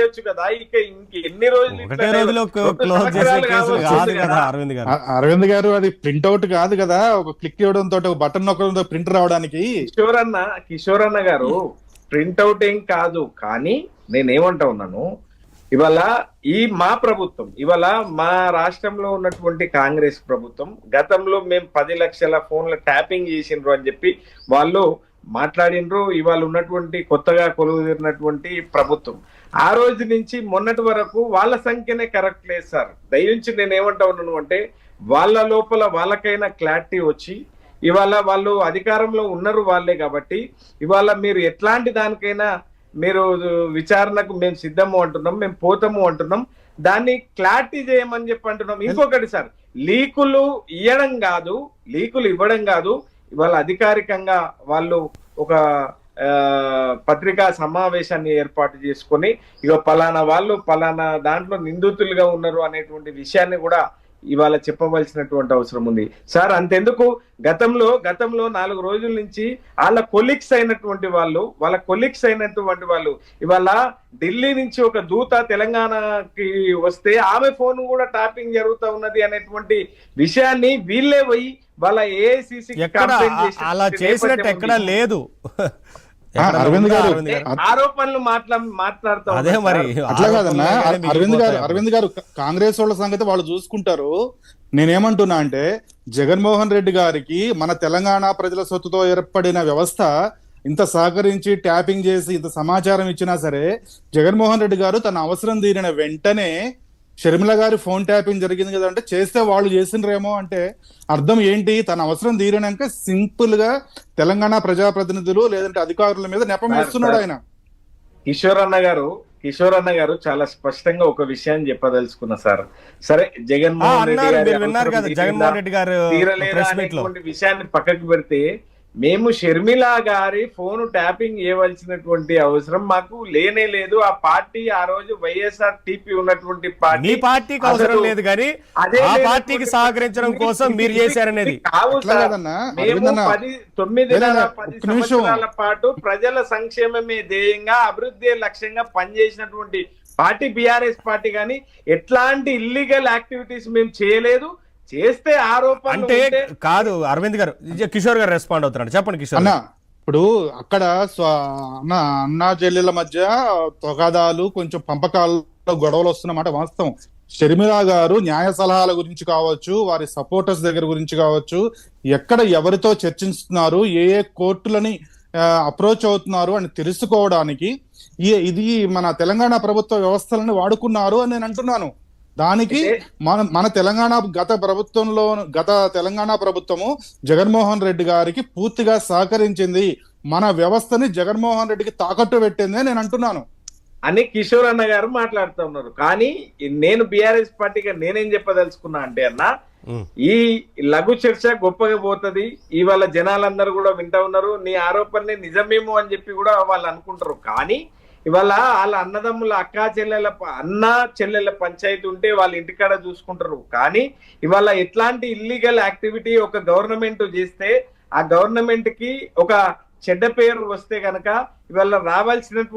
చేయొచ్చు కదా. ఎన్ని రోజులు అరవింద్ గారు అది ప్రింట్అవుట్ కాదు కదా, ఒక క్లిక్ ఇవ్వడంతో ఒక బటన్ నొక్కడంతో ప్రింట్ రావడానికి. కిషోర్ అన్న గారు ప్రింట్అవుట్ ఏం కాదు, కానీ నేనేమంటా ఉన్నాను, ఇవాళ మా ప్రభుత్వం, ఇవాళ మా రాష్ట్రంలో ఉన్నటువంటి కాంగ్రెస్ ప్రభుత్వం గతంలో మేము 10 లక్షల ఫోన్ల ట్యాపింగ్ చేసిండ్రు అని చెప్పి వాళ్ళు మాట్లాడినరు. ఇవాళ ఉన్నటువంటి కొత్తగా కొలువుదీరినటువంటి ప్రభుత్వం ఆ రోజు నుంచి మొన్నటి వరకు వాళ్ళ సంఖ్యనే కరెక్ట్ లేదు సార్. దయించి నేనేమంటా ఉన్నాను అంటే, వాళ్ళ లోపల వాళ్ళకైనా క్లారిటీ వచ్చి, ఇవాళ వాళ్ళు అధికారంలో ఉన్నారు వాళ్ళే కాబట్టి, ఇవాళ మీరు ఎట్లాంటి దానికైనా మీరు విచారణకు మేము సిద్ధము అంటున్నాం, మేము పోతాము అంటున్నాం, దాన్ని క్లారిటీ చేయమని చెప్పి అంటున్నాం. ఇంకొకటి సార్, లీకులు ఇవ్వడం కాదు, ఇవాళ అధికారికంగా వాళ్ళు ఒక పత్రికా సమావేశాన్ని ఏర్పాటు చేసుకొని ఇక పలానా వాళ్ళు పలానా దాంట్లో నిందితులుగా ఉన్నారు అనేటువంటి విషయాన్ని కూడా ఇవాళ చెప్పవలసినటువంటి అవసరం ఉంది సార్. అంతెందుకు, గతంలో 4 రోజుల నుంచి వాళ్ళ కొలీగ్స్ అయినటువంటి వాళ్ళు ఇవాళ ఢిల్లీ నుంచి ఒక దూత తెలంగాణకి వస్తే ఆమె ఫోన్ కూడా ట్యాపింగ్ జరుగుతూ ఉన్నది అనేటువంటి విషయాన్ని వీళ్ళే పోయి వాళ్ళ ఏఐసిసి అలా చేసినట్టు ఎక్కడా లేదు. అరవింద్ గారు ఆరోపణలు మాట్లాడుతూ అదే మరి అట్లా కాదన్నా. అరవింద్ గారు కాంగ్రెస్ వాళ్ళ సంగతి వాళ్ళు చూసుకుంటారు. నేనేమంటున్నా అంటే, జగన్మోహన్ రెడ్డి గారికి మన తెలంగాణ ప్రజల సొత్తుతో ఏర్పడిన వ్యవస్థ ఇంత సహకరించి ట్యాపింగ్ చేసి ఇంత సమాచారం ఇచ్చినా సరే, జగన్మోహన్ రెడ్డి గారు తన అవసరం తీరిన వెంటనే షర్మిల గారి ఫోన్ ట్యాపింగ్ జరిగింది కదా అంటే, చేస్తే వాళ్ళు చేసినరేమో అంటే అర్థం ఏంటి? తన అవసరం తీరినాక సింపుల్ గా తెలంగాణ ప్రజాప్రతినిధులు లేదంటే అధికారుల మీద నెపం వేస్తున్నాడు ఆయన. కిషోర్ అన్న గారు చాలా స్పష్టంగా ఒక విషయాన్ని చెప్పదలుచుకున్నా సార్. సరే, జగన్మోహన్ రెడ్డి గారు తీరలేదనేటువంటి విషయాన్ని పక్కకు పెడితే, మేము షర్మిల గారి ఫోన్ ట్యాపింగ్ చేయవలసినటువంటి అవసరం మాకు లేనే లేదు. ఆ పార్టీ ఆ రోజు వైఎస్ఆర్ టీపీ ఉన్నటువంటి పార్టీకి అవసరం లేదు, కానీ ఆ పార్టీకి సహకరించడం కోసం మీరు చేశారనేది కావు సార్. మేము 10 సంవత్సరాల పాటు ప్రజల సంక్షేమమే ధ్యేయంగా, అభివృద్ధి లక్ష్యంగా పనిచేసినటువంటి పార్టీ బీఆర్ఎస్ పార్టీ. కానీ ఎట్లాంటి ఇల్లీగల్ యాక్టివిటీస్ మేము చేయలేదు. చేస్తే ఆరోపణ అంటే కాదు. అరవింద్ గారు, కిషోర్ గారు రెస్పాండ్ అవుతున్నాడు, చెప్పండి కిషోర్ అన్న. ఇప్పుడు అక్కడ అన్నా చెల్లెల మధ్య తగాదాలు, కొంచెం పంపకాల్లో గొడవలు వస్తున్నమాట వాస్తవం. షర్మిల గారు న్యాయ సలహాల గురించి కావచ్చు, వారి సపోర్టర్స్ దగ్గర గురించి కావచ్చు, ఎక్కడ ఎవరితో చర్చిస్తున్నారు, ఏ కోర్టులని అప్రోచ్ అవుతున్నారు అని తెలుసుకోవడానికి ఇది మన తెలంగాణ ప్రభుత్వ వ్యవస్థలను వాడుకున్నారు అని నేను అంటున్నాను. దానికి మన తెలంగాణ గత తెలంగాణ ప్రభుత్వము జగన్మోహన్ రెడ్డి గారికి పూర్తిగా సహకరించింది, మన వ్యవస్థని జగన్మోహన్ రెడ్డికి తాకట్టు పెట్టింది నేను అంటున్నాను అని కిషోర్ అన్న గారు మాట్లాడుతూ ఉన్నారు. కానీ నేను బీఆర్ఎస్ పార్టీగా నేనేం చెప్పదలుచుకున్నా అంటే, అన్న, ఈ లఘు చర్చ గొప్పగా పోతుంది. ఇవాళ జనాలందరూ కూడా వింటా ఉన్నారు. నీ ఆరోపణని నిజమేమో అని చెప్పి కూడా వాళ్ళు అనుకుంటారు. కానీ ఇవాళ వాళ్ళ అన్నదమ్ముల అన్న చెల్లెల పంచాయతీ ఉంటే వాళ్ళ ఇంటికాడ చూసుకుంటారు. కానీ ఇవాళ ఎట్లాంటి ఇల్లీగల్ యాక్టివిటీ ఒక గవర్నమెంట్ చేస్తే ఆ గవర్నమెంట్ కి ఒక చెడ్డ పేరు వస్తే గనక ఇవాళ రావాల్సినటువంటి